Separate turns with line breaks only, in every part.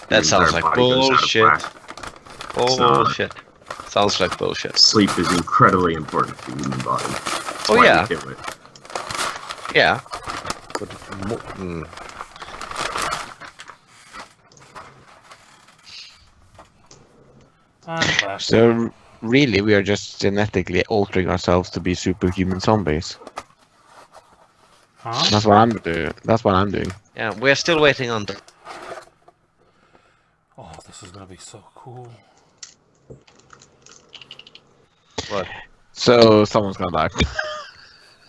That sounds like bullshit. Bullshit. Sounds like bullshit.
Sleep is incredibly important to the human body. That's
Oh,
why
yeah.
we do it.
Yeah. But,
So, really, we are just genetically altering ourselves to be superhuman zombies.
Huh?
That's what I'm doing. That's what I'm doing.
yeah, we're still waiting on the...
Oh, this is gonna be so cool.
What?
So, someone's gonna die.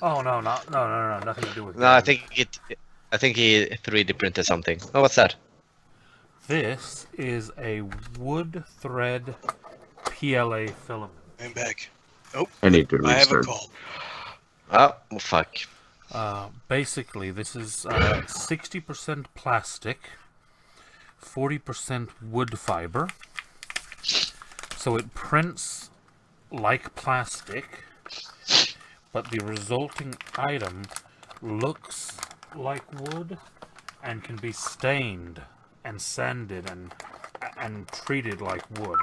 Oh no, no, nothing to do with.
No, I think he 3D printed something. Oh, what's that?
This is a wood thread PLA filament.
I'm back. Oh,
I need to
I have a
restart.
call.
Oh, fuck.
Basically, this is 60% plastic, 40% wood fiber. So it prints like plastic, but the resulting item looks like wood and can be stained and sanded and treated like wood.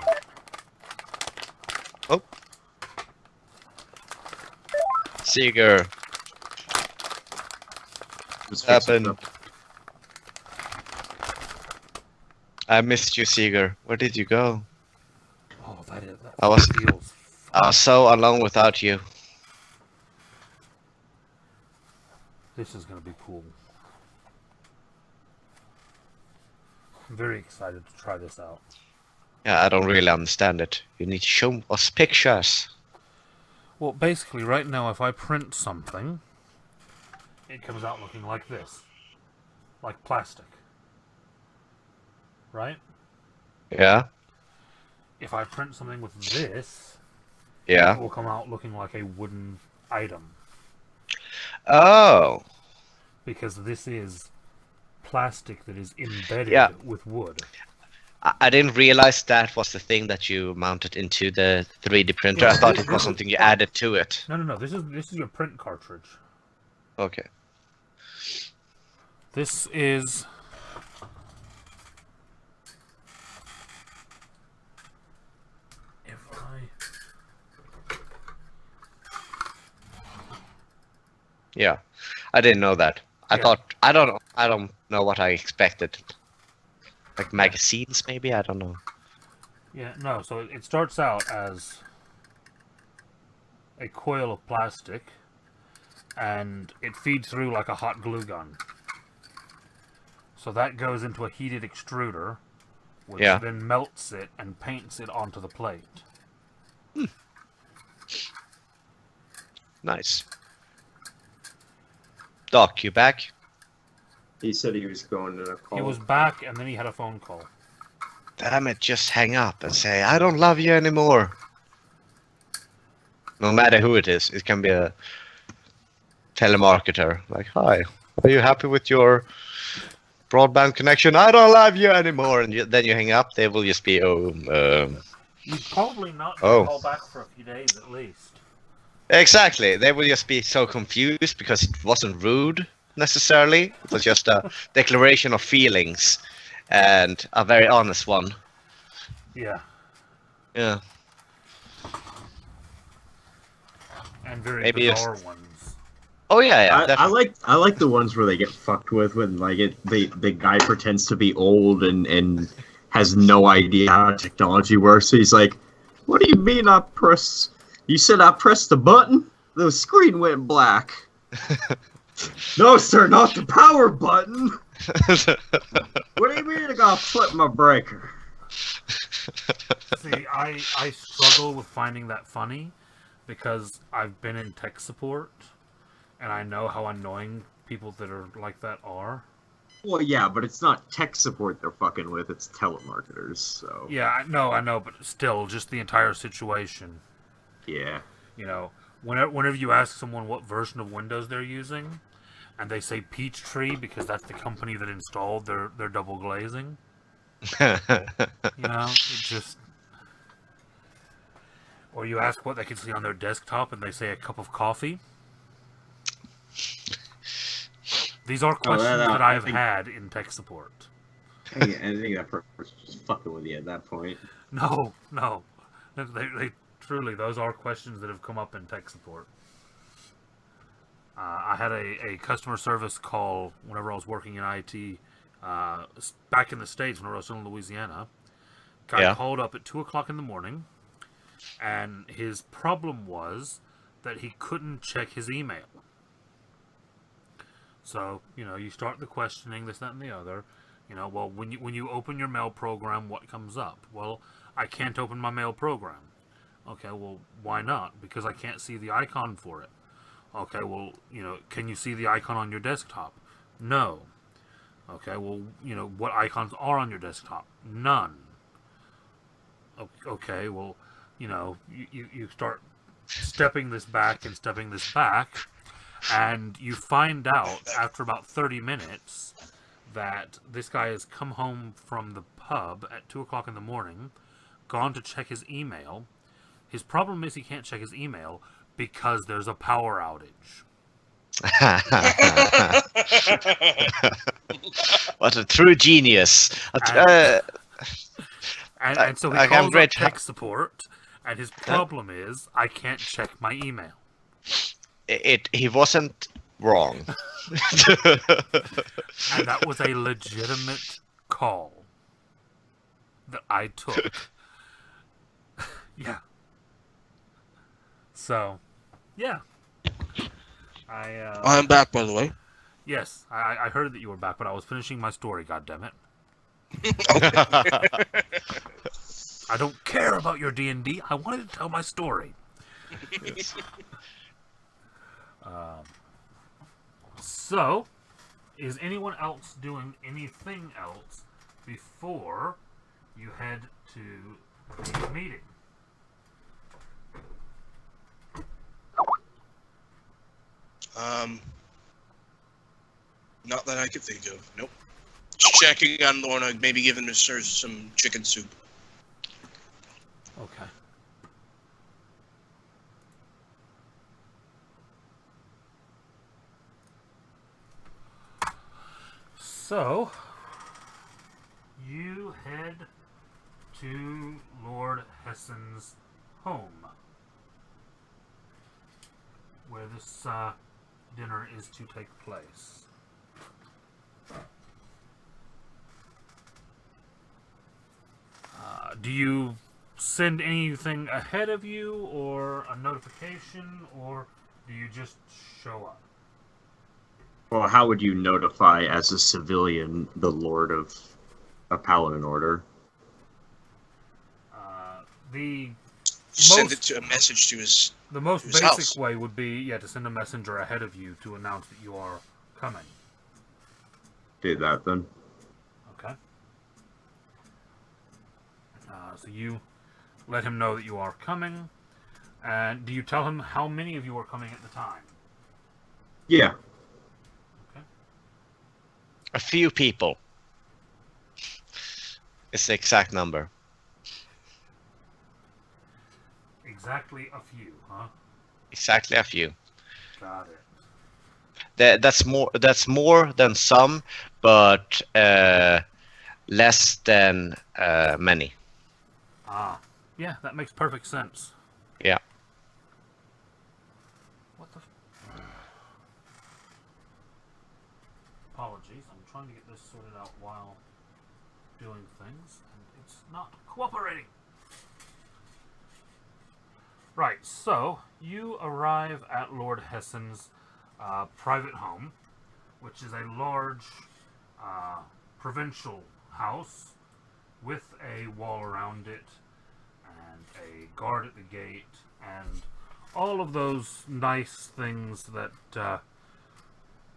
Oh. Seeger.
Just fix it
Happened.
up.
I missed you, Seeger. Where did you go?
Oh, that
I was-
feels.
I was so alone without you.
This is gonna be cool. I'm very excited to try this out.
Yeah, I don't really understand it. You need to show us pictures.
Well, basically, right now, if I print something, it comes out looking like this. Like plastic. Right?
Yeah?
If I print something with this,
Yeah.
it will come out looking like a wooden item.
Oh.
Because this is plastic that is embedded
Yeah.
with wood.
I didn't realize that was the thing that you mounted into the 3D printer.
Yeah,
I thought
this
it was
is-
something you added to it.
No. This is your print cartridge.
Okay.
This is. If I.
Yeah. I didn't know that. I
Yeah.
thought I don't know what I expected. Like magazines maybe? I don't know.
Yeah, no, so it starts out as a coil of plastic, and it feeds through like a hot glue gun. So that goes into a heated extruder, which
Yeah.
then melts it and paints it onto the plate.
Nice. Doc, you back?
He said he was going to a call.
He was back, and then he had a phone call.
Damn it, just hang up and say, I don't love you anymore. No matter who it is. It can be a telemarketer. Like, hi, are you happy with your broadband connection? I don't love you anymore. And then you hang up, they will just be,
He's probably not
Oh.
going to call back for a few days at least.
Exactly. They will just be so confused because it wasn't rude necessarily. It was just a declaration of feelings and a very honest one.
Yeah,
Yeah.
and very
Maybe it's-
bizarre ones.
Oh yeah, yeah.
I
definitely.
like the ones where they get fucked with when like the guy pretends to be old and has no idea how technology works. So he's like, "What do you mean I press? You said I pressed the button. The screen went black." No, sir, not the power button. What do you mean I gotta flip my breaker?
See, I struggle with finding that funny because I've been in tech support and I know how annoying people that are like that are.
Well, yeah, but it's not tech support they're fucking with. It's telemarketers. So
Yeah, I know, but still, just the entire situation.
yeah.
You know, whenever you ask someone what version of Windows they're using, and they say Peachtree because that's the company that installed their double glazing. You know, it just. Or you ask what they can see on their desktop, and they say a cup of coffee. These are questions that I've had in tech support.
I think that person's just fucking with you at that point.
No. They truly, those are questions that have come up in tech support. I had a customer service call whenever I was working in IT back in the States when I was still in Louisiana. Guy called up at 2 o'clock in the morning, and his problem was that he couldn't check his email. So, you start the questioning, this, that, and the other. Well, when you open your mail program, what comes up? Well, I can't open my mail program. Okay, well, why not? Because I can't see the icon for it. Okay, well, can you see the icon on your desktop? No. Okay, well, what icons are on your desktop? None. Okay, well, you start stepping this back and stepping this back, and you find out after about 30 minutes that this guy has come home from the pub at 2 o'clock in the morning, gone to check his email. His problem is he can't check his email because there's a power outage.
What a true genius.
And so he calls up tech support, and his problem is, I can't check my email.
He wasn't wrong.
And that was a legitimate call that I took. Yeah. So, yeah.
I'm back, by the way.
Yes, I heard that you were back, but I was finishing my story, goddammit. I don't care about your D&D. I wanted to tell my story. So, is anyone else doing anything else before you head to the meeting?
Not that I could think of. Nope. Just checking on Lorna, maybe giving Mr. some chicken soup.
Okay. So, you head to Lord Hessen's home, where this dinner is to take place. Do you send anything ahead of you, or a notification, or do you just show up?
Well, how would you notify as a civilian the Lord of a Paladin Order?
Send it to a message to his.
The most
his
basic
house.
way would be, to send a messenger ahead of you to announce that you are coming.
Do that then.
Okay. So you let him know that you are coming, and do you tell him how many of you are coming at the time?
Yeah.
Okay.
A few people. It's the exact number.
Exactly a few, huh?
Exactly a few.
Got it.
That's more than some, but less than many.
Yeah, that makes perfect sense.
Yeah.
What the? Apologies, I'm trying to get this sorted out while doing things, and it's not cooperating. Right, so you arrive at Lord Hessen's private home, which is a large provincial house with a wall around it and a guard at the gate and all of those nice things that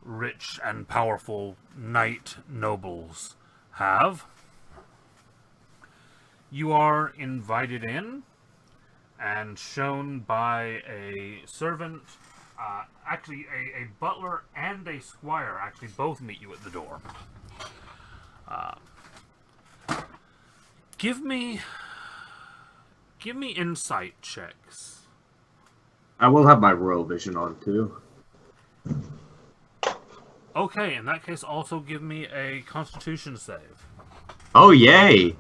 rich and powerful knight nobles have. You are invited in and shown by a servant, actually a butler and a squire actually both meet you at the door. Give me insight checks.
I will have my royal vision on too.
Okay, in that case also give me a constitution save.
Oh, yay!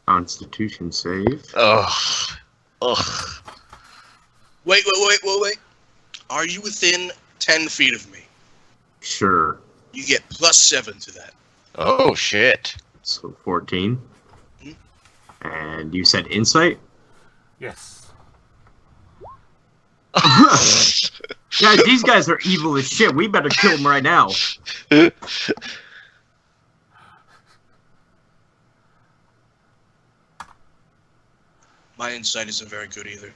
Constitution save.
Ugh. Ugh.
Wait. Are you within 10 feet of me?
Sure.
You get +7 to that.
Oh, shit.
So 14.
Hmm?
And you said insight?
Yes.
Yeah, these guys are evil as shit. We better kill them right now.
My insight isn't very good either.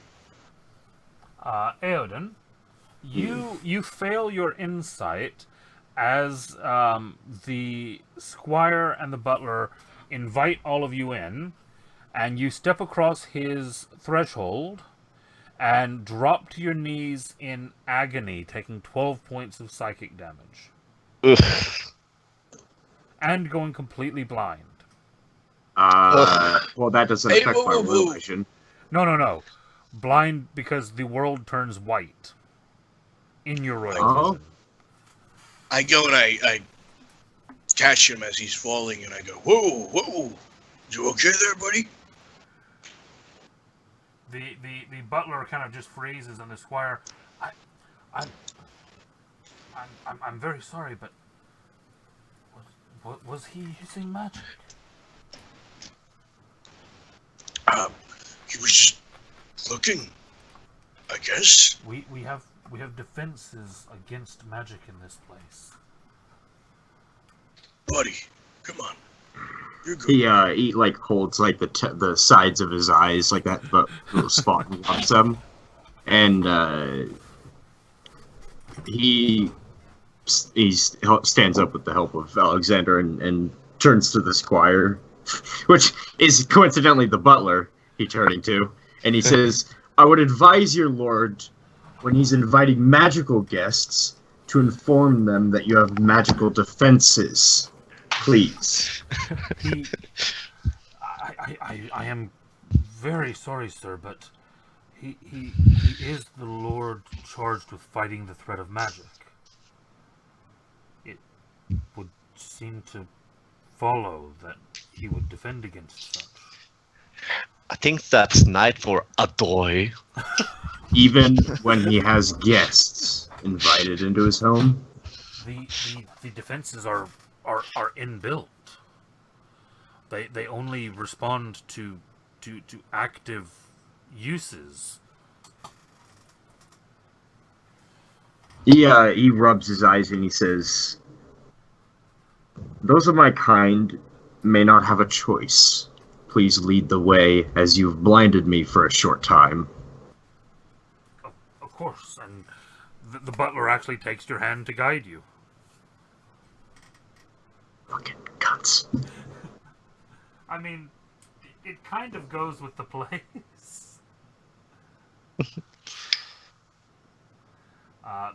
Eoden, you fail your insight as the squire and the butler invite all of you in, and you step across his threshold and drop to your knees in agony, taking 12 points of psychic damage.
Ugh.
And going completely blind.
Well, that doesn't
Hey,
affect
whoa,
my
whoa, whoa.
will vision.
No. Blind because the world turns white in your royal
Oh.
vision.
I go and I catch him as he's falling, and I go, whoa. You okay there, buddy?
The butler kind of just freezes, and the squire, I'm very sorry, but was he using magic?
He was just looking, I guess.
We have defenses against magic in this place.
Buddy, come on. You're good.
He like holds like the sides of his eyes like that little spot and rubs them, and he stands up with the help of Alexander and turns to the squire, which is coincidentally the butler he turning to, and he says, "I would advise your lord, when he's inviting magical guests, to inform them that you have magical defenses. Please."
I am very sorry, sir, but he is the lord charged with fighting the threat of magic. It would seem to follow that he would defend against such.
I think that's night for Adoy.
Even when he has guests invited into his home?
The defenses are inbuilt. They only respond to active uses.
He rubs his eyes and he says, "Those of my kind may not have a choice. Please lead the way, as you've blinded me for a short time."
Of course, and the butler actually takes your hand to guide you.
Fucking cunts.
I mean, it kind of goes with the place.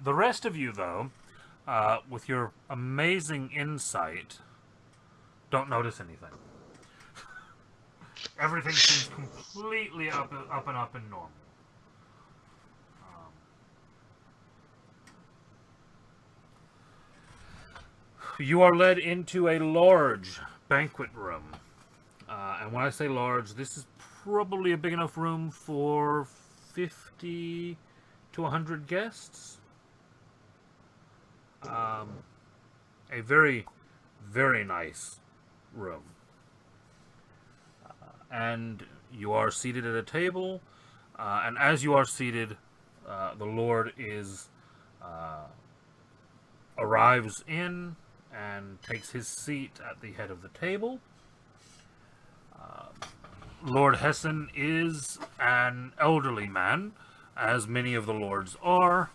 The rest of you, though, with your amazing insight, don't notice anything. Everything seems completely up and normal. You are led into a large banquet room. And when I say large, this is probably a big enough room for 50 to 100 guests. A very, very nice room. And you are seated at a table. And as you are seated, the Lord arrives in and takes his seat at the head of the table. Lord Hessen is an elderly man, as many of the lords are,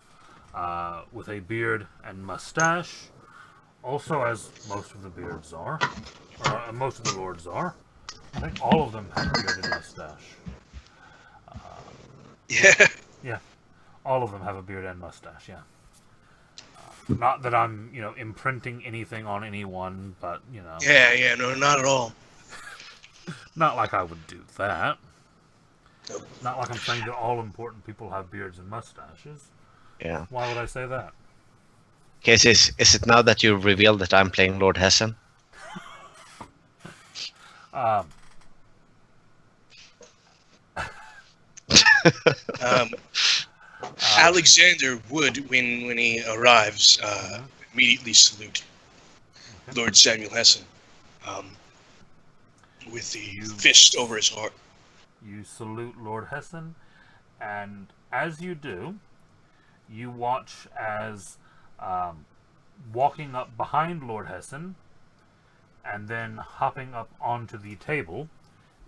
with a beard and mustache, also as most of the beards are, or most of the lords are. I think all of them have a beard and mustache.
Yeah.
Yeah, all of them have a beard and mustache, yeah. Not that I'm, imprinting anything on anyone, but,
Yeah, no, not at all.
not like I would do that.
Nope.
Not like I'm saying that all important people have beards and mustaches.
Yeah.
Why would I say that?
Okay, is it now that you revealed that I'm playing Lord Hessen?
Um, Alexander would, when he arrives, immediately salute Lord Samuel Hessen with the fist over his heart.
You salute Lord Hessen, and as you do, you watch as walking up behind Lord Hessen and then hopping up onto the table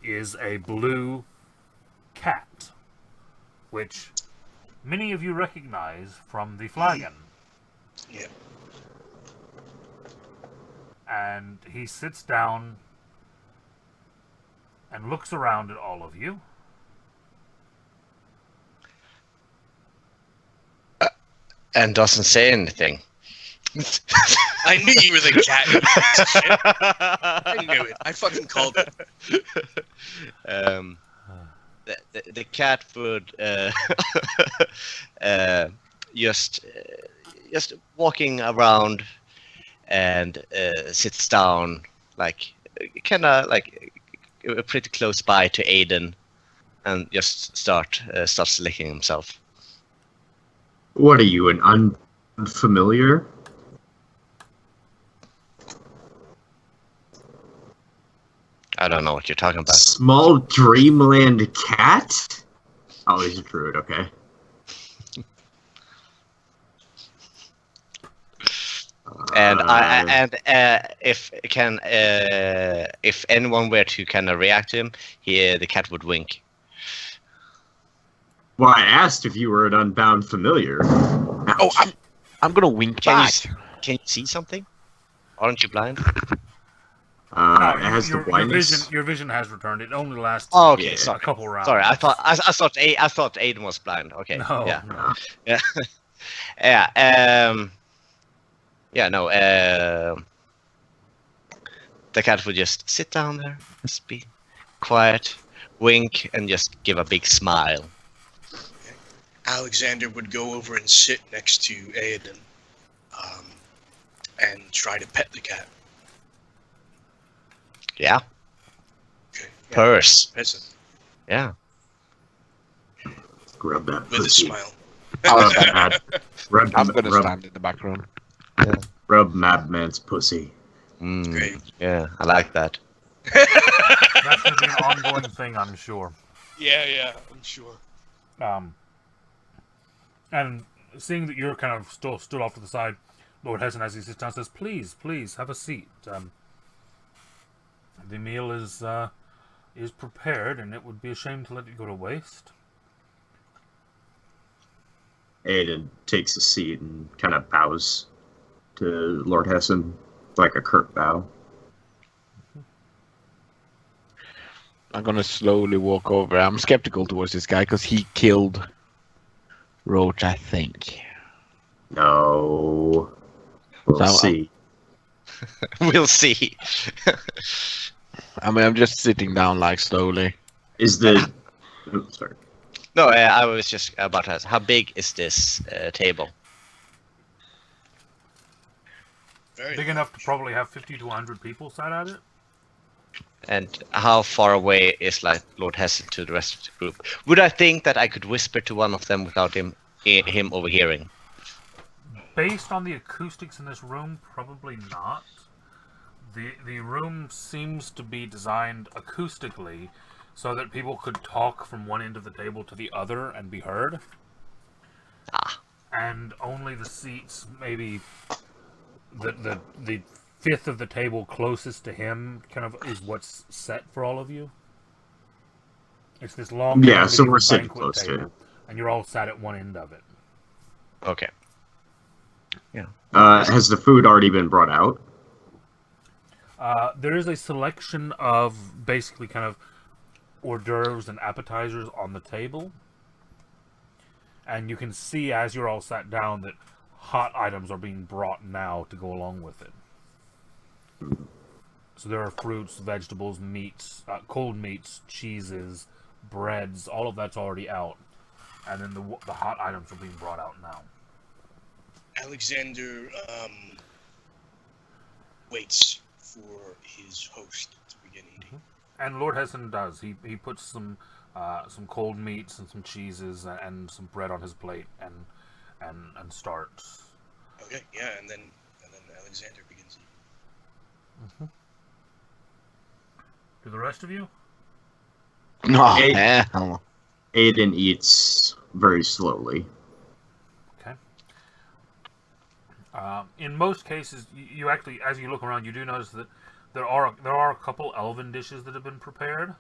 is a blue cat, which many of you recognize from the flagon.
Yeah.
And he sits down and looks around at all of you.
And doesn't say anything.
I knew you were the cat. You piece of shit. I knew it. I fucking called it.
The cat would just walking around and sits down like kind of like pretty close by to Aiden and just starts licking himself.
What are you, an unfamiliar?
I don't know what you're talking about.
Small dreamland cat? Oh, he's a druid, okay.
And if anyone were to kind of react to him, the cat would wink.
Well, I asked if you were an unbound familiar.
Oh, I'm gonna wink
Can
back.
you see something? Aren't you blind?
It has the
your
blindness.
vision has returned. It only lasts
Oh, okay,
Yeah.
sorry.
a couple rounds.
Sorry, I thought Aiden was blind. Okay,
No,
yeah,
no.
yeah, yeah. Yeah, no. The cat would just sit down there, just be quiet, wink, and just give a big smile.
Alexander would go over and sit next to Aiden and try to pet the cat.
Yeah,
Okay. Yeah,
purse.
pets it
Yeah.
Rub that
with a
pussy.
smile.
Rub that. Rub,
I'm gonna
rub,
stand in the background.
rub Madman's pussy.
Great.
Yeah, I like that.
That's going to be an ongoing thing, I'm sure.
Yeah, I'm sure.
And seeing that you're kind of still stood off to the side, Lord Hessen, as he sits down, says, "Please, have a seat. The meal is prepared, and it would be a shame to let it go to waste."
Aiden takes a seat and kind of bows to Lord Hessen, like a curt bow.
I'm gonna slowly walk over. I'm skeptical towards this guy because he killed Roach, I think.
No. We'll
So,
see.
We'll see.
I mean, I'm just sitting down, like, slowly.
Is the... Oh, sorry.
No, I was just about to ask, how big is this table?
Very
Big enough to probably have 50 to 100 people sat at it.
And how far away is like Lord Hessen to the rest of the group? Would I think that I could whisper to one of them without him overhearing?
Based on the acoustics in this room, probably not. The room seems to be designed acoustically so that people could talk from one end of the table to the other and be heard.
Ah.
And only the seats, maybe the fifth of the table closest to him, kind of is what's set for all of you. It's this long,
Yeah, so
medieval
we're sitting
banquet
close to
table,
it.
and you're all sat at one end of it.
Okay.
Has the food already been brought out?
There is a selection of basically kind of hors d'oeuvres and appetizers on the table. And you can see as you're all sat down that hot items are being brought now to go along with it. So there are fruits, vegetables, meats, cold meats, cheeses, breads, all of that's already out. And then the hot items are being brought out now.
Alexander waits for his host to begin eating.
And Lord Hessen does. He puts some cold meats and some cheeses and some bread on his plate and starts.
Okay, yeah, and then Alexander begins eating.
Do the rest of you?
Oh,
Hey.
hell.
Aiden eats very slowly.
Okay. In most cases, you actually, as you look around, you do notice that there are a couple elven dishes that have been prepared.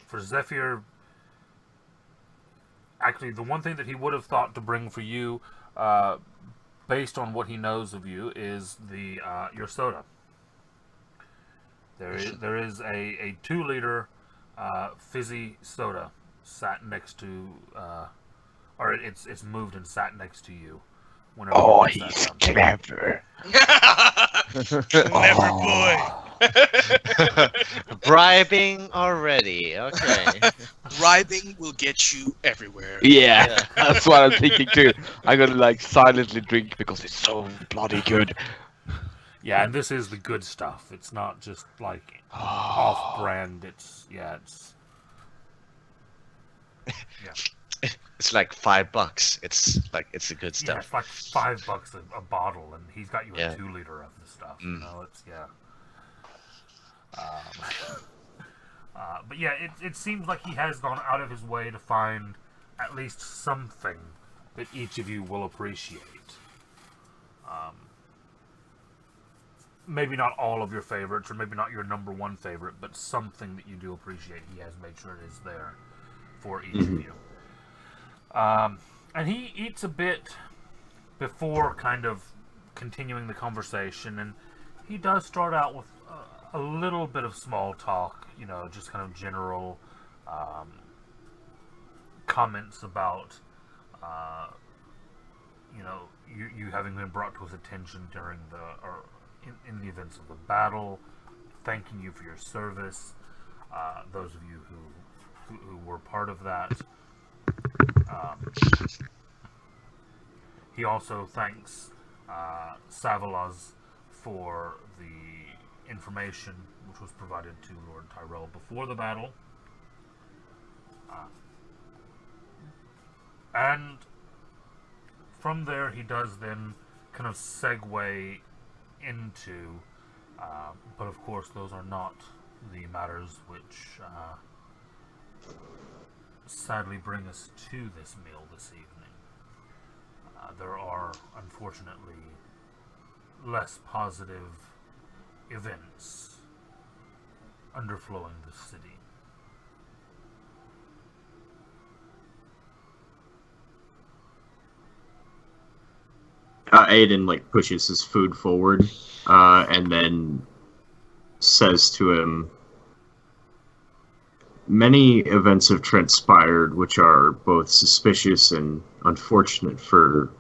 For Zephyr, actually, the one thing that he would have thought to bring for you, based on what he knows of you, is your soda. There is a 2-liter fizzy soda sat next to, or it's moved and sat next to you. Whenever
Oh,
you
he's
sat down.
clever.
Clever boy.
Bribing already. Okay.
Bribing will get you everywhere.
Yeah, that's what I'm thinking too. I'm gonna like silently drink because it's so bloody good.
Yeah, and this is the good stuff. It's not just like off-brand. It's.
It's like $5. It's the good
Yeah,
stuff.
it's like $5 a bottle, and he's got you a
Yeah.
2-liter of the stuff. You know, it's but yeah, it seems like he has gone out of his way to find at least something that each of you will appreciate. Maybe not all of your favorites, or maybe not your number one favorite, but something that you do appreciate. He has made sure it is there for each of you. And he eats a bit before kind of continuing the conversation, and he does start out with a little bit of small talk, just kind of general comments about, you having been brought to his attention during in the events of the battle, thanking you for your service, those of you who were part of that. He also thanks Savalaz for the information which was provided to Lord Tyrell before the battle. And from there he does then kind of segue into, but of course those are not the matters which sadly bring us to this meal this evening. There are, unfortunately, less positive events underflowing the city.
Aiden pushes his food forward, and then says to him, "Many events have transpired which are both suspicious and unfortunate for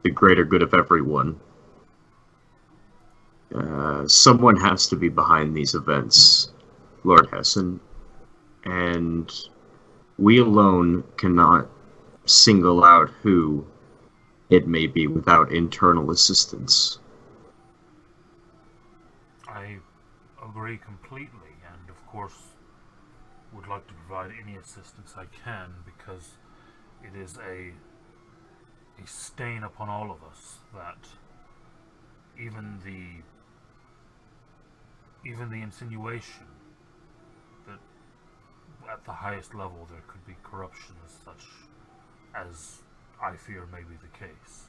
the greater good of everyone. Someone has to be behind these events, Lord Hessen, and we alone cannot single out who it may be without internal assistance."
I agree completely, and of course would like to provide any assistance I can, because it is a stain upon all of us that even the insinuation that at the highest level there could be corruption such as I fear may be the case.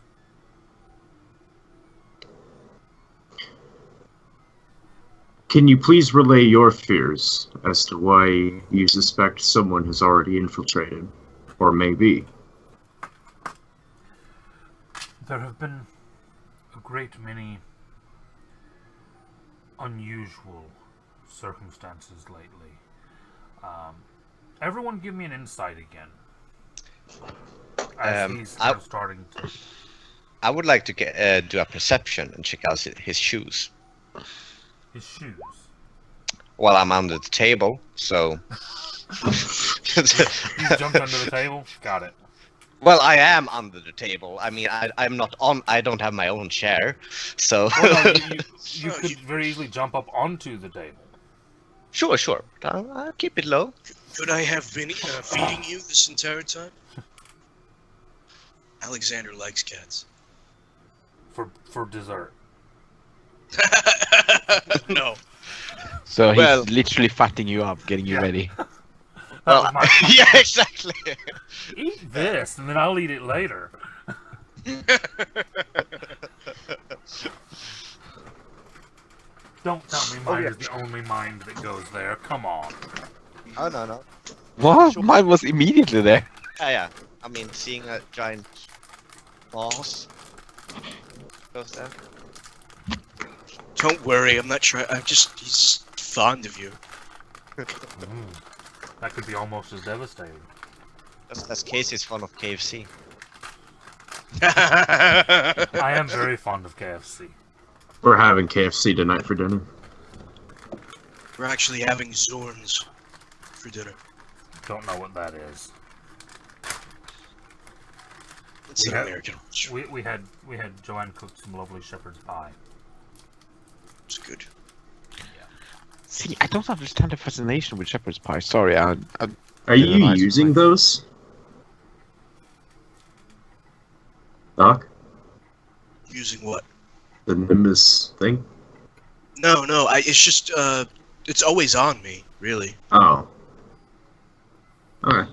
Can you please relay your fears as to why you suspect someone has already infiltrated, or may be?
There have been a great many unusual circumstances lately. Everyone give me an insight again. As he's kind of starting to...
I would like to do a perception and check out his shoes.
His shoes?
Well, I'm under the table, so...
You jumped under the table. Got it.
Well, I am under the table. I mean, I'm not on. I don't have my own chair, so.
Well, no, you
Oh,
could
you-
very easily jump up onto the table.
Sure. I'll keep it low.
Could I have been feeding you this entire time? Alexander likes cats.
For dessert.
No.
So he's
Well-
literally fatting you up, getting you
Yeah.
ready.
Well,
was my-
yeah, exactly.
Eat this, and then I'll eat it later. Don't tell me mine
yeah.
is the only mind that goes there. Come on.
Oh no.
What? Mine was immediately there.
Yeah. I mean, seeing a giant boss goes there.
Don't worry, I'm not trying. He's just fond of you.
That could be almost as devastating.
That's Casey's fun of KFC.
I am very fond of KFC.
We're having KFC tonight for dinner.
We're actually having Zorns for dinner.
Don't know what that is.
It's
We
an
have-
American restaurant.
We had Joanne cook some lovely shepherd's pie.
It's good.
See, I don't understand the fascination with shepherd's pie. Sorry,
Are
Yeah,
you
nice
using
one.
those? Doc?
Using what?
The Nimbus thing?
No. It's just it's always on me, really.
Oh. Okay.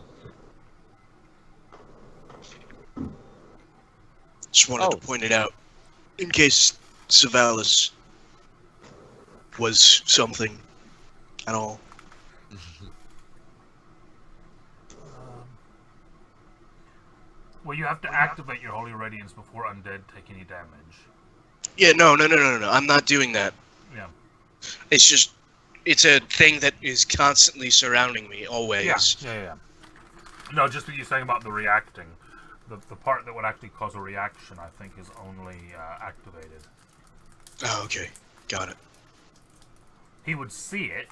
Just wanted to point it out in case Savalis was something at all.
Well, you have to activate your Holy Radiance before undead take any damage.
Yeah, no. I'm not doing that.
Yeah.
It's just, it's a thing that is constantly surrounding me, always.
Yeah. No, just what you're saying about the reacting. The part that would actually cause a reaction, I think, is only activated.
Oh, okay. Got it.
He would see it.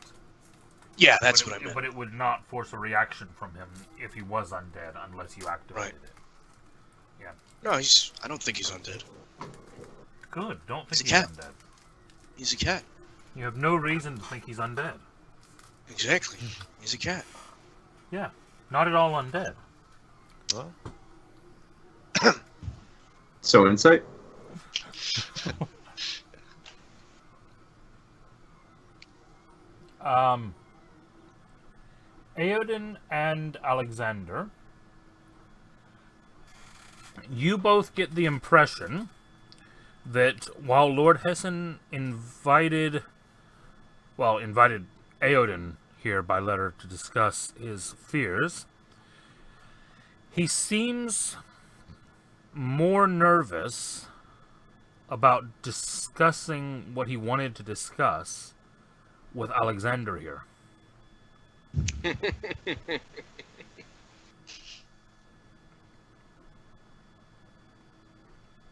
Yeah, that's
but
what I meant.
But it would not force a reaction from him if he was undead unless you activated it. Yeah.
No, I don't think he's undead.
Good. Don't
He's
think
a
he's
cat.
undead.
He's a cat.
You have no reason to think he's undead.
Exactly. He's a cat.
Yeah. Not at all undead.
Well,
So, insight?
Eodin and Alexander, you both get the impression that while Lord Hessen invited Eodin here by letter to discuss his fears, he seems more nervous about discussing what he wanted to discuss with Alexander here.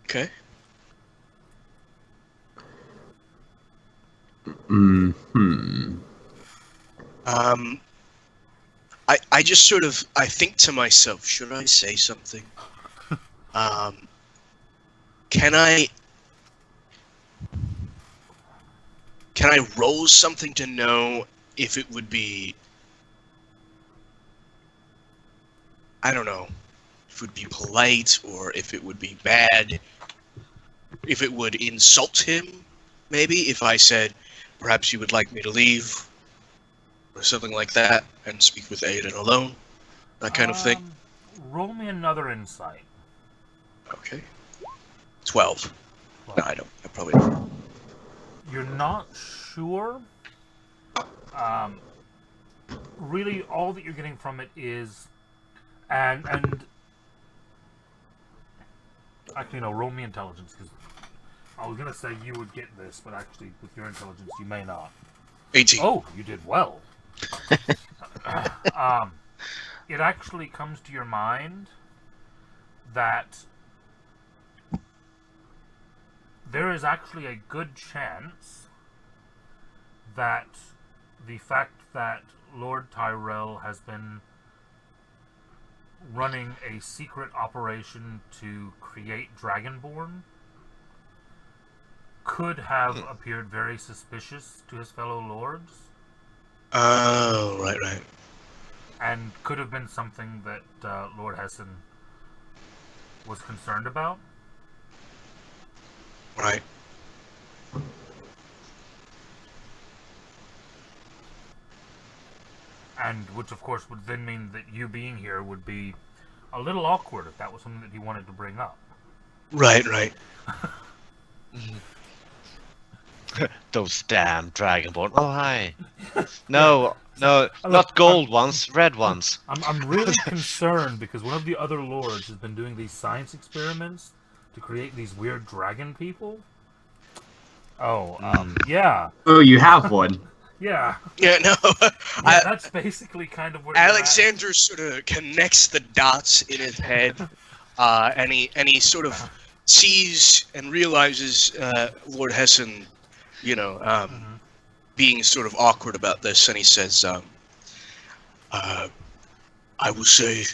Okay.
Hmm.
I just sort of, I think to myself, should I say something? Can I roll something to know if it would be, I don't know, if it would be polite or if it would be bad, if it would insult him, maybe, if I said, perhaps you would like me to leave, or something like that, and speak with Aiden alone, that kind of thing.
Roll me another insight.
Okay. 12. No, I don't. I probably don't.
You're not sure. Really, all that you're getting from it is, and actually no, roll me intelligence because I was gonna say you would get this, but actually with your intelligence you may not.
18.
Oh, you did well. It actually comes to your mind that there is actually a good chance that the fact that Lord Tyrell has been running a secret operation to create Dragonborn could have appeared very suspicious to his fellow lords.
Oh, right.
And could have been something that Lord Hessen was concerned about.
Right.
And which, of course, would then mean that you being here would be a little awkward if that was something that he wanted to bring up.
Right.
Those damn Dragonborn. Oh, hi. No, not gold ones, red ones.
I'm really concerned because one of the other lords has been doing these science experiments to create these weird dragon people. Oh, yeah.
Oh, you have one.
Yeah.
Yeah, no.
Yeah, that's basically kind of what
Alexander sort of connects the dots in his head, and he sort of sees and realizes Lord Hessen, being sort of awkward about this, and he says, I will say,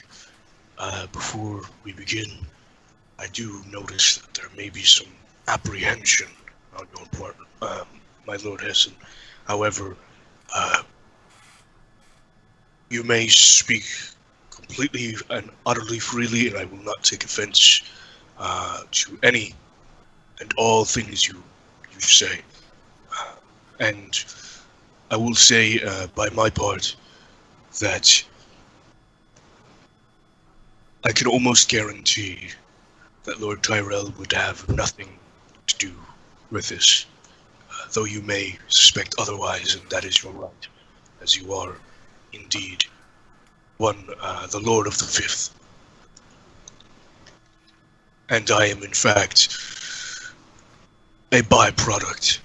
before we begin, I do notice that there may be some apprehension on your part, my Lord Hessen. However, you may speak completely and utterly freely, and I will not take offense to any and all things you say. And I will say, by my part, that I can almost guarantee that Lord Tyrell would have nothing to do with this. Though you may suspect otherwise, and that is your right, as you are indeed the Lord of the Fifth. And I am, in fact, a byproduct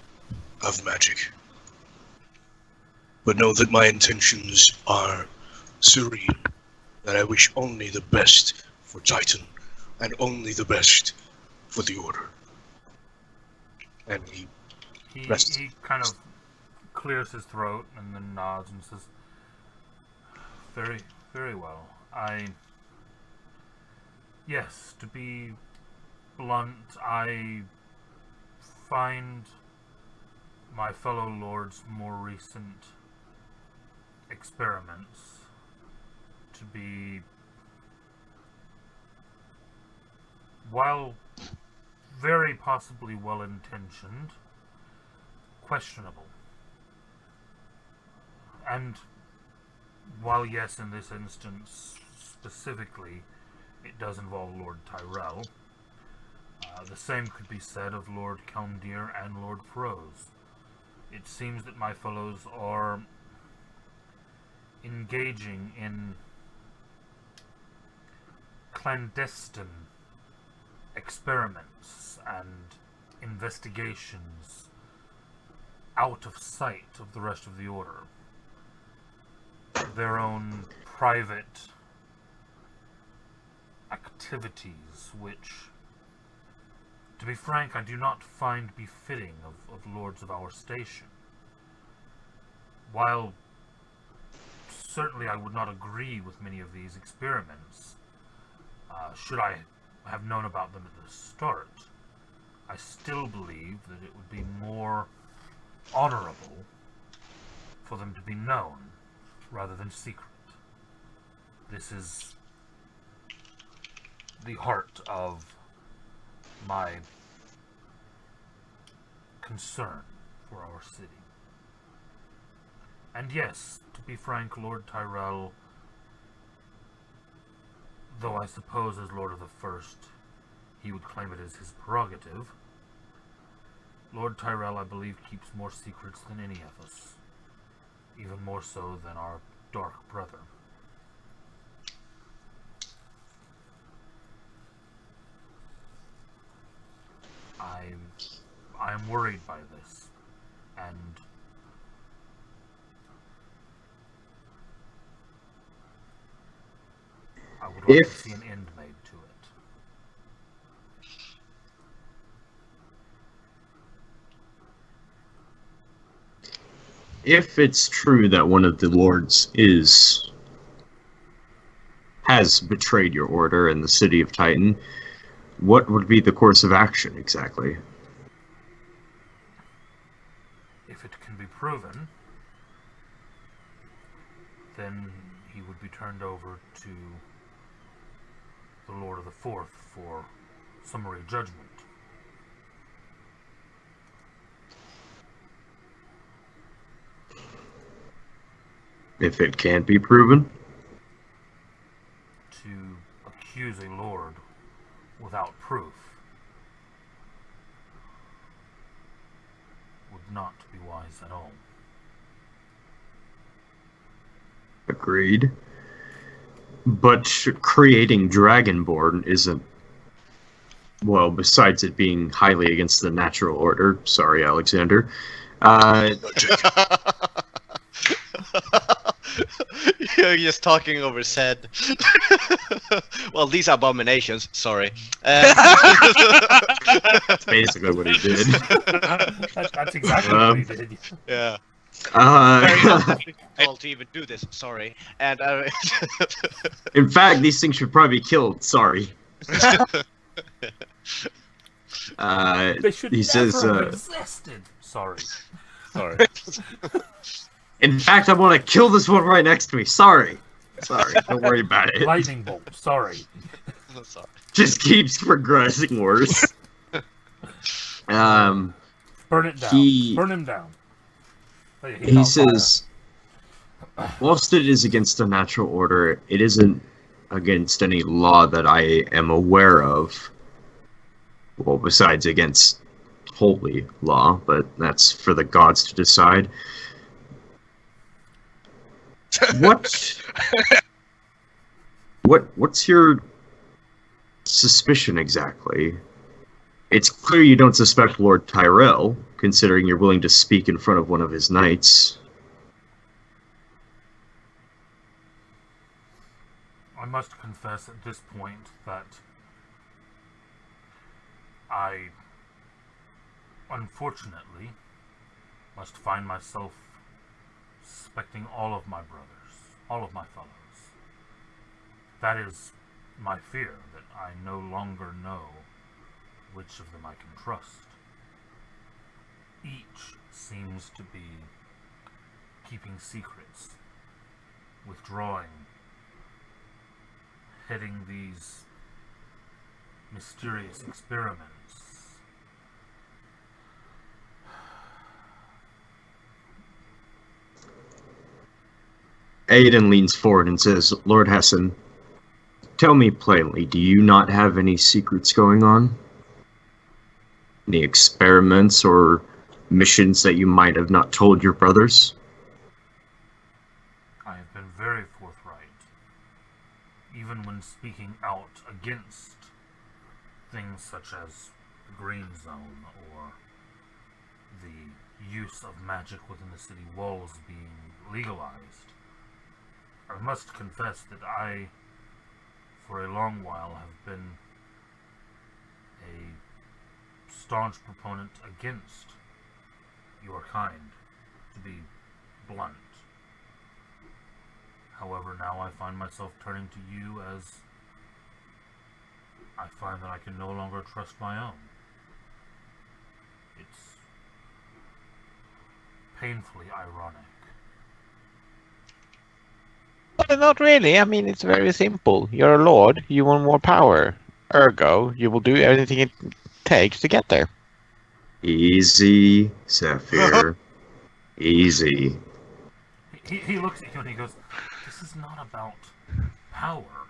of magic. But know that my intentions are serene, that I wish only the best for Titan, and only the best for the Order. And he
kind of clears his throat and then nods and says, very, very well. Yes, to be blunt, I find my fellow lords' more recent experiments to be, while very possibly well-intentioned, questionable. And while yes, in this instance specifically, it does involve Lord Tyrell, the same could be said of Lord Kelmdir and Lord Froze. It seems that my fellows are engaging in clandestine experiments and investigations out of sight of the rest of the Order. Their own private activities, which, to be frank, I do not find befitting of lords of our station. While certainly I would not agree with many of these experiments, should I have known about them at the start, I still believe that it would be more honorable for them to be known rather than secret. This is the heart of my concern for our city. And yes, to be frank, Lord Tyrell, though I suppose as Lord of the First, he would claim it as his prerogative, Lord Tyrell, I believe, keeps more secrets than any of us. Even more so than our dark brother. I am worried by this, and I would like to see an end made to it.
If it's true that one of the lords has betrayed your order in the city of Titan, what would be the course of action exactly?
If it can be proven, then he would be turned over to the Lord of the Fourth for summary judgment.
If it can't be proven?
To accuse a lord without proof would not be wise at all.
Agreed. But creating Dragonborn isn't... Well, besides it being highly against the natural order, sorry, Alexander,
You're just talking over his head. Well, these are abominations. Sorry.
that's basically what he did.
That's exactly what he did.
Yeah. Very
Uh,
difficult to even do this. Sorry. And
in fact, these things should probably be killed, sorry.
They should
He
never
says,
have existed. Sorry.
sorry.
in fact, I want to kill this one right next to me, sorry. Sorry, don't worry about it.
Lightning bolt. Sorry.
Sorry.
Just keeps progressing worse.
Burn it down.
He-
Burn him down.
He says, whilst it is against the natural order, it isn't against any law that I am aware of. Well, besides against holy law, but that's for the gods to decide. What's your suspicion exactly? It's clear you don't suspect Lord Tyrell, considering you're willing to speak in front of one of his knights.
I must confess at this point that I, unfortunately, must find myself suspecting all of my brothers, all of my fellows. That is my fear, that I no longer know which of them I can trust. Each seems to be keeping secrets, withdrawing, heading these mysterious experiments.
Aiden leans forward and says, Lord Hessen, tell me plainly, do you not have any secrets going on? Any experiments or missions that you might have not told your brothers?
I have been very forthright, even when speaking out against things such as the Green Zone or the use of magic within the city walls being legalized. I must confess that I, for a long while, have been a staunch proponent against your kind, to be blunt. However, now I find myself turning to you as I find that I can no longer trust my own. It's painfully ironic.
But not really. I mean, it's very simple. You're a lord. You want more power. Ergo, you will do everything it takes to get there.
Easy, Sapphire. Easy.
He looks at you and he goes, this is not about power.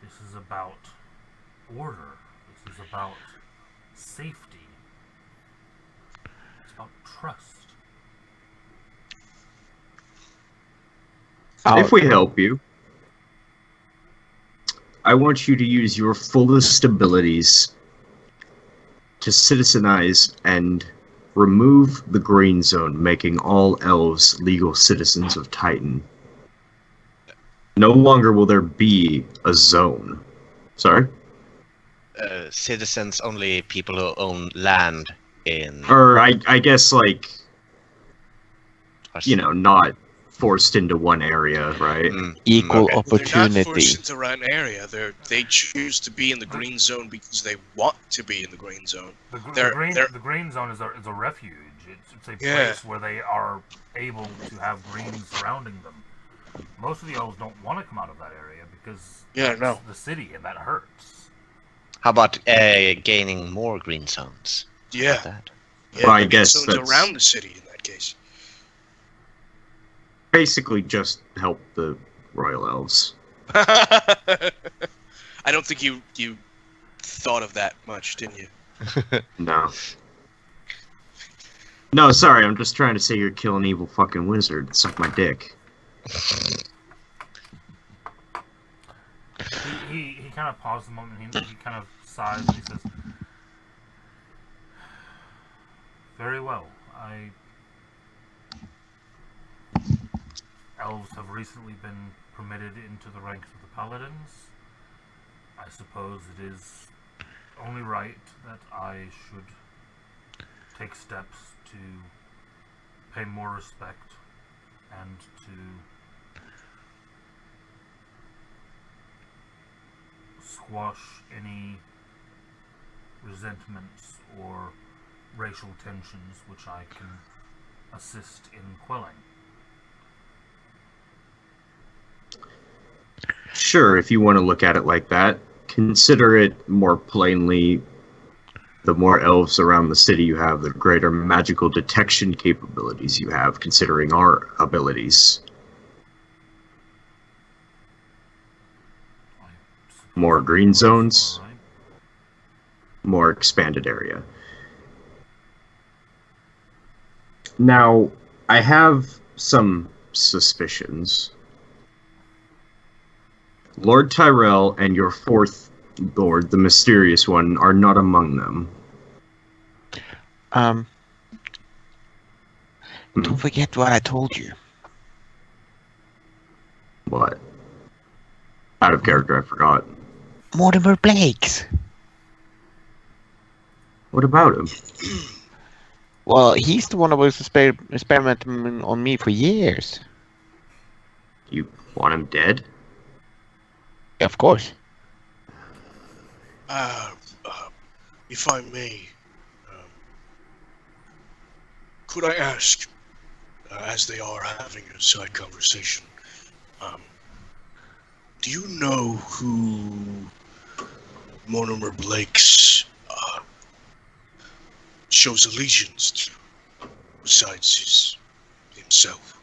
This is about order. This is about safety. It's about trust.
If we help you, I want you to use your fullest abilities to citizenize and remove the Green Zone, making all elves legal citizens of Titan. No longer will there be a zone. Sorry?
Citizens, only people who own land in...
Or I guess, like, you know, not forced into one area, right?
Equal
okay.
Well, they're not
opportunity.
forced into an area. They choose to be in the green zone because they want to be in the green zone.
The green zone is a refuge. It's a place where they are able to have green surrounding them. Most of the elves don't want to come out of that area because it's the city and that hurts.
How about gaining more green zones?
Yeah.
That?
Yeah,
Well, I guess
zones
that's-
around the city in that case.
Basically, just help the royal elves.
I don't think you thought of that much, didn't you?
No. No, sorry, I'm just trying to say you're killing evil fucking wizard. Suck my dick.
He kind of pauses a moment. He kind of sighs and he says, "Very well. Elves have recently been permitted into the ranks of the paladins. I suppose it is only right that I should take steps to pay more respect and to squash any resentments or racial tensions which I can assist in quelling."
Sure, if you want to look at it like that, consider it more plainly. The more elves around the city you have, the greater magical detection capabilities you have, considering our abilities. More green zones, more expanded area. Now, I have some suspicions. Lord Tyrell and your fourth lord, the mysterious one, are not among them.
Don't forget what I told you.
What? Out of character, I forgot.
Mortimer Blake's.
What about him?
Well, he's the one that was experimenting on me for years.
You want him dead?
Of course.
If I may, could I ask, as they are having a side conversation, do you know who Mortimer Blake's shows allegiance to, besides himself?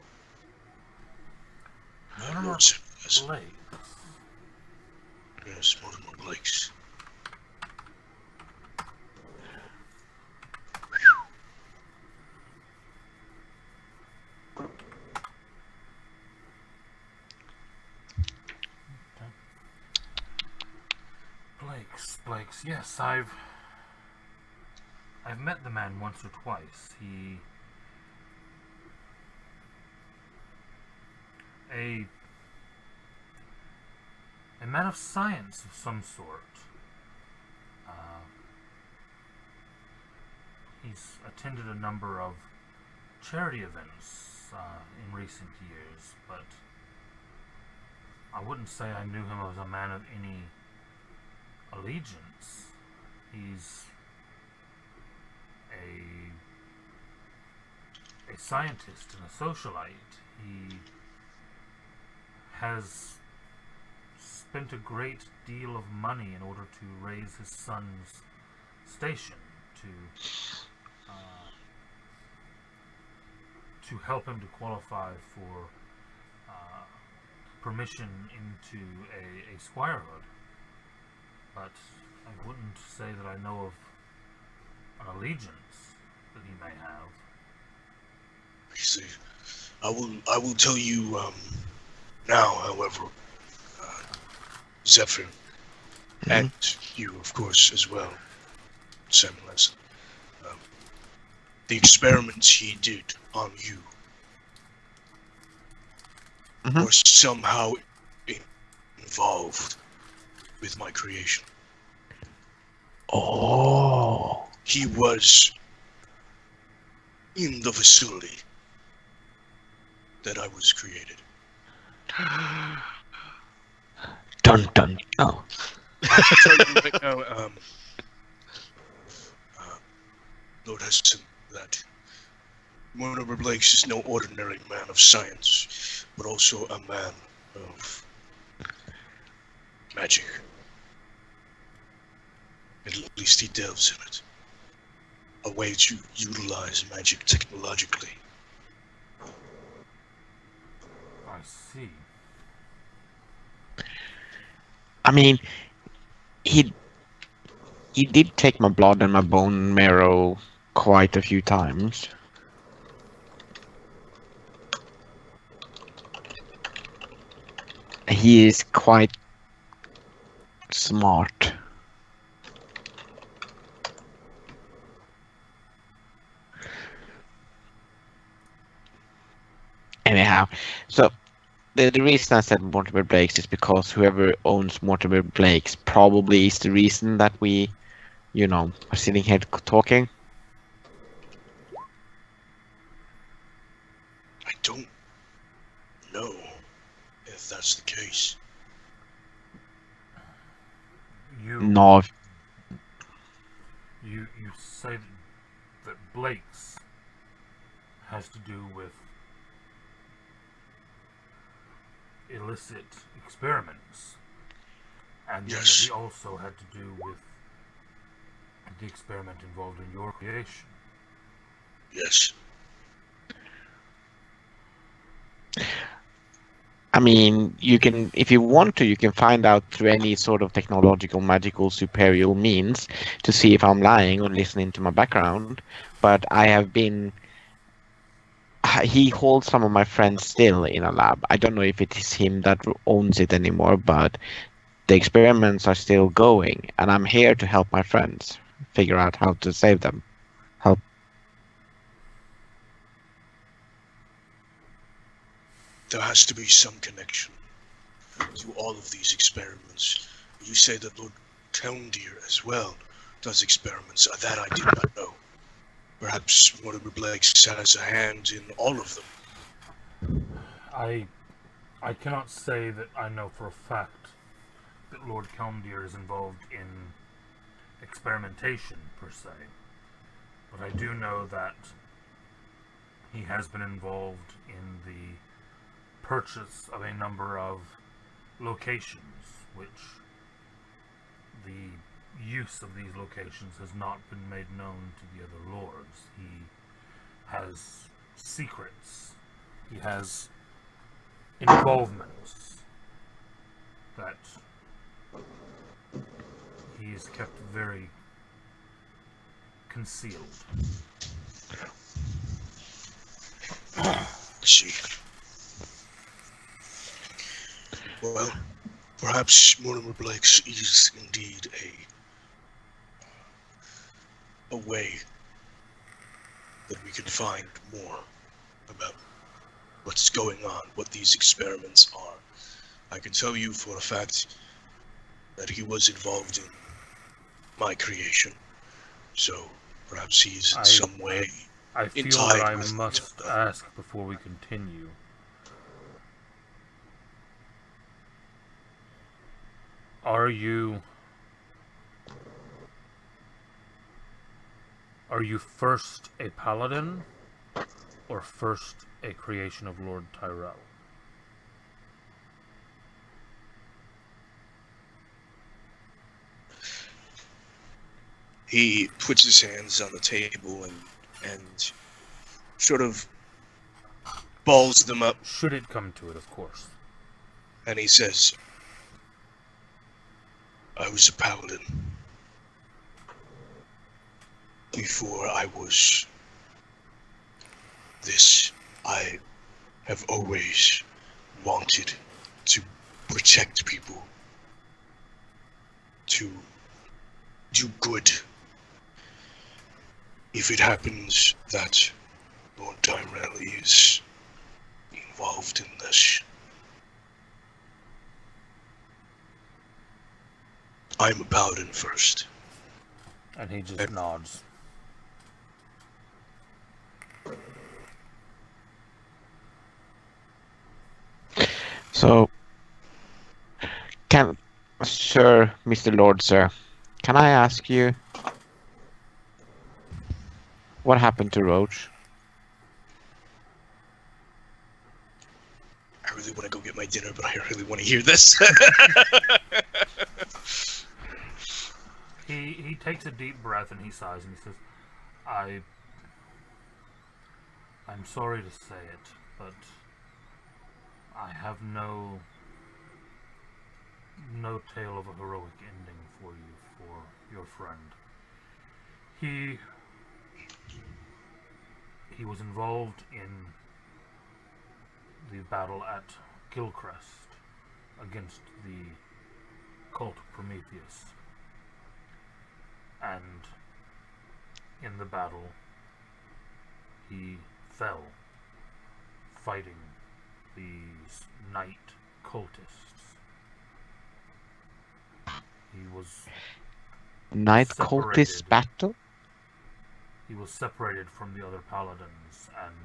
Mortimer Blake.
Yes, Mortimer Blake's.
Blake's. Yes, I've met the man once or twice. A man of science of some sort. He's attended a number of charity events in recent years, but I wouldn't say I knew him as a man of any allegiance. He's a scientist and a socialite. He has spent a great deal of money in order to raise his son's station, to help him to qualify for permission into a squirehood. But I wouldn't say that I know of an allegiance that he may have.
I see. I will tell you now, however, Zephyr, and you, of course, as well, Samuel, the experiments he did on you were somehow involved with my creation.
Oh.
He was in the facility that I was created.
Dun dun. Oh.
Tell you right now, Lord Heston, that Mortimer Blakes is no ordinary man of science, but also a man of magic. At least he delves in it. A way to utilize magic technologically.
I see.
I mean, he did take my blood and my bone marrow quite a few times. He is quite smart. Anyhow, so the reason I said Mortimer Blakes is because whoever owns Mortimer Blakes probably is the reason that we, are sitting here talking.
I don't know if that's the case.
No,
You say that Blake's has to do with illicit experiments, and then
Yes.
he also had to do with the experiment involved in your creation.
Yes.
I mean, you can, if you want to, you can find out through any sort of technological, magical, superior means to see if I'm lying or listening to my background. But I have been. He holds some of my friends still in a lab. I don't know if it is him that owns it anymore, but the experiments are still going, and I'm here to help my friends figure out how to save them. Help.
There has to be some connection to all of these experiments. You say that Lord Kelmdir as well does experiments. That I did not know. Perhaps Mortimer Blakes has a hand in all of them.
I cannot say that I know for a fact that Lord Kelmdir is involved in experimentation per se, but I do know that he has been involved in the purchase of a number of locations, which the use of these locations has not been made known to the other lords. He has secrets. He has involvements that he is kept very concealed.
See. Well, perhaps Mortimer Blakes is indeed a way that we can find more about what's going on, what these experiments are. I can tell you for a fact that he was involved in my creation, so perhaps he's in some way
I feel
tied
that I
with
must ask before we continue. Are you first a paladin, or first a creation of Lord Tyrell?
He puts his hands on the table and sort of balls them up,
Should it come to it, of course.
and he says, I was a paladin before I was this. I have always wanted to protect people, to do good. If it happens that Lord Tyrell is involved in this, I'm a paladin first.
And he just nods.
So, Sir, Mr. Lord, sir, can I ask you what happened to Roach?
I really want to go get my dinner, but I really want to hear this.
He takes a deep breath and he sighs and he says, I'm sorry to say it, but I have no tale of a heroic ending for you, for your friend. He was involved in the battle at Gilcrest against the cult of Prometheus. And in the battle, he fell fighting these night cultists. He was
Night
separated.
cultist battle?
He was separated from the other paladins and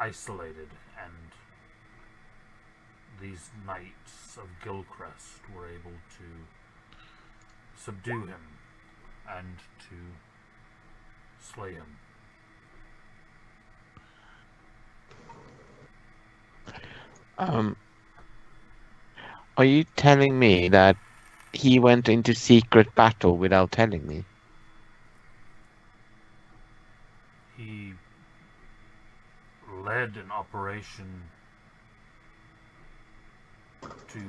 isolated, and these knights of Gilcrest were able to subdue him and to slay him.
Are you telling me that he went into secret battle without telling me?
He led an operation to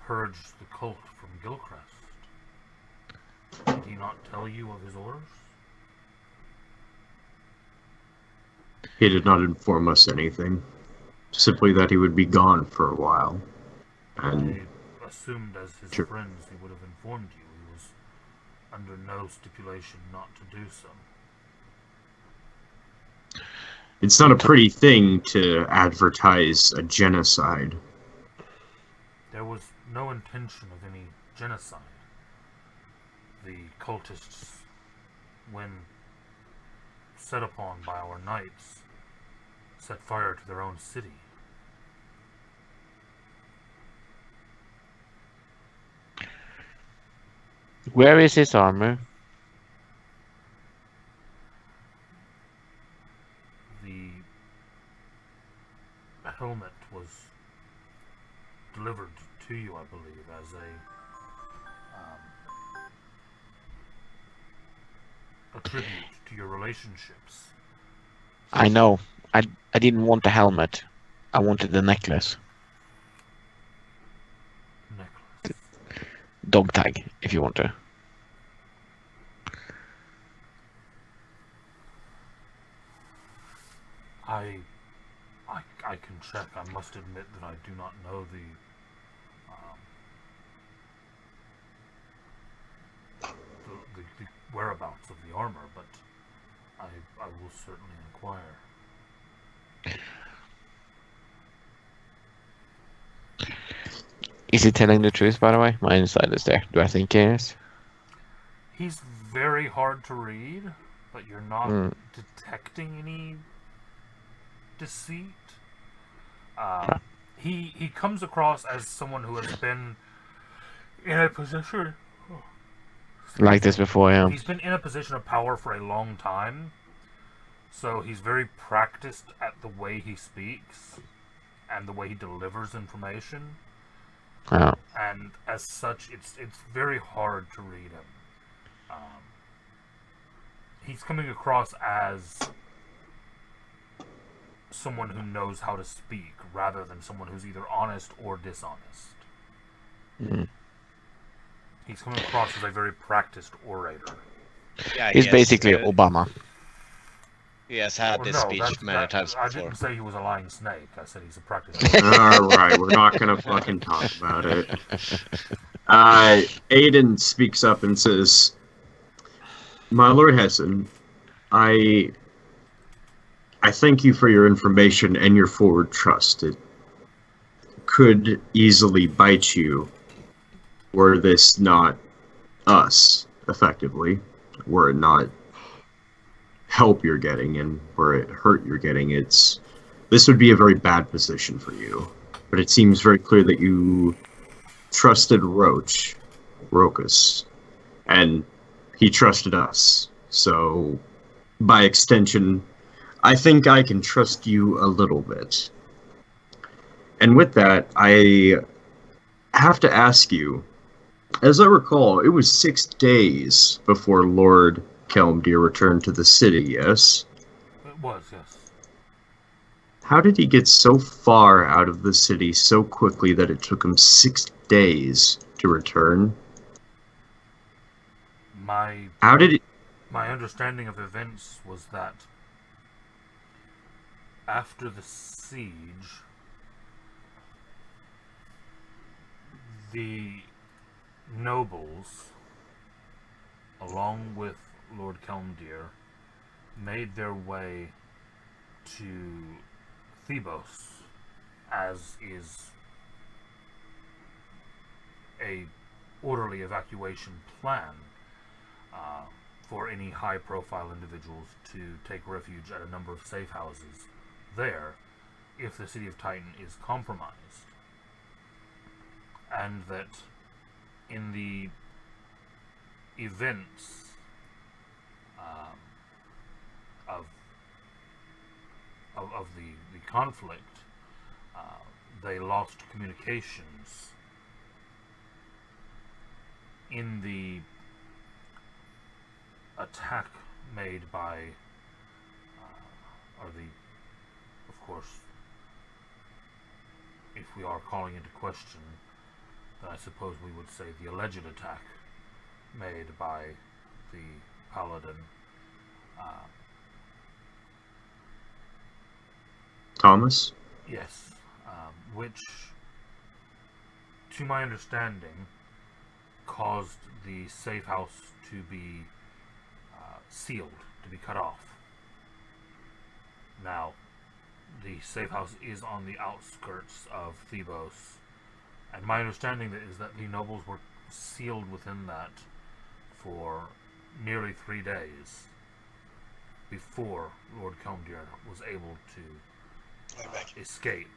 purge the cult from Gilcrest. Did he not tell you of his orders?
He did not inform us anything. Simply that he would be gone for a while. And
I assumed as his
Sure.
friends he would have informed you. He was under no stipulation not to do so.
it's not a pretty thing to advertise a genocide.
There was no intention of any genocide. The cultists, when set upon by our knights, set fire to their own city.
Where is his armor?
The helmet was delivered to you, I believe, as a tribute to your relationships.
I know. I didn't want the helmet. I wanted the necklace.
Necklace.
Dog tag, if you want to.
I can check. I must admit that I do not know the whereabouts of the armor, but I will certainly inquire.
Is he telling the truth, by the way? My insight is there. Do I think he is?
He's very hard to read, but you're not detecting any deceit. He comes across as someone who has been in a position
Like this before, yeah.
He's been in a position of power for a long time, so he's very practiced at the way he speaks and the way he delivers information.
Oh.
And as such, it's very hard to read him. He's coming across as someone who knows how to speak rather than someone who's either honest or dishonest.
Mm.
He's coming across as a very practiced orator.
Yeah,
He's
yes,
basically Obama.
He has had
Well,
this
no,
speech many times
I
before.
didn't say he was a lying snake. I said he's a practiced orator.
Alright, we're not gonna fucking talk about it. Aiden speaks up and says, "My Lord Hessen, I thank you for your information and your forward trust. It could easily bite you were this not us, effectively. Were it not help you're getting and were it hurt you're getting, this would be a very bad position for you. but it seems very clear that you trusted Rokus, and he trusted us. So, by extension, I think I can trust you a little bit. And with that, I have to ask you, as I recall, it was 6 days before Lord Kelmdir returned to the city, yes?
It was, yes.
How did he get so far out of the city so quickly that it took him 6 days to return?
My
How did it...
My understanding of events was that after the siege, the nobles, along with Lord Kelmdir, made their way to Thebos, as is a orderly evacuation plan for any high-profile individuals to take refuge at a number of safe houses there if the city of Titan is compromised. And that in the events of the conflict, they lost communications in the attack made by, of course, if we are calling into question, then I suppose we would say the alleged attack made by the paladin.
Thomas?
Yes, which, to my understanding, caused the safe house to be sealed, to be cut off. Now, the safe house is on the outskirts of Thebos, and my understanding is that the nobles were sealed within that for nearly 3 days before Lord Kelmdir was able to escape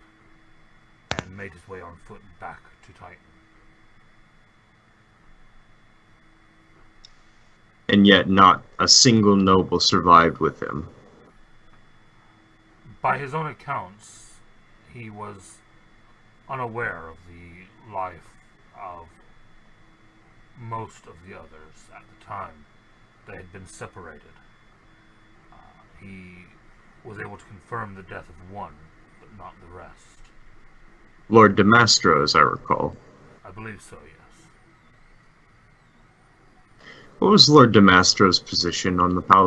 and made his way on foot back to Titan.
And yet not a single noble survived with him.
By his own accounts, he was unaware of the life of most of the others at the time. They had been separated. He was able to confirm the death of one, but not the rest.
Lord Demastro, as I recall.
I believe so, yes.
What was Lord Demastro's position on the Paladin?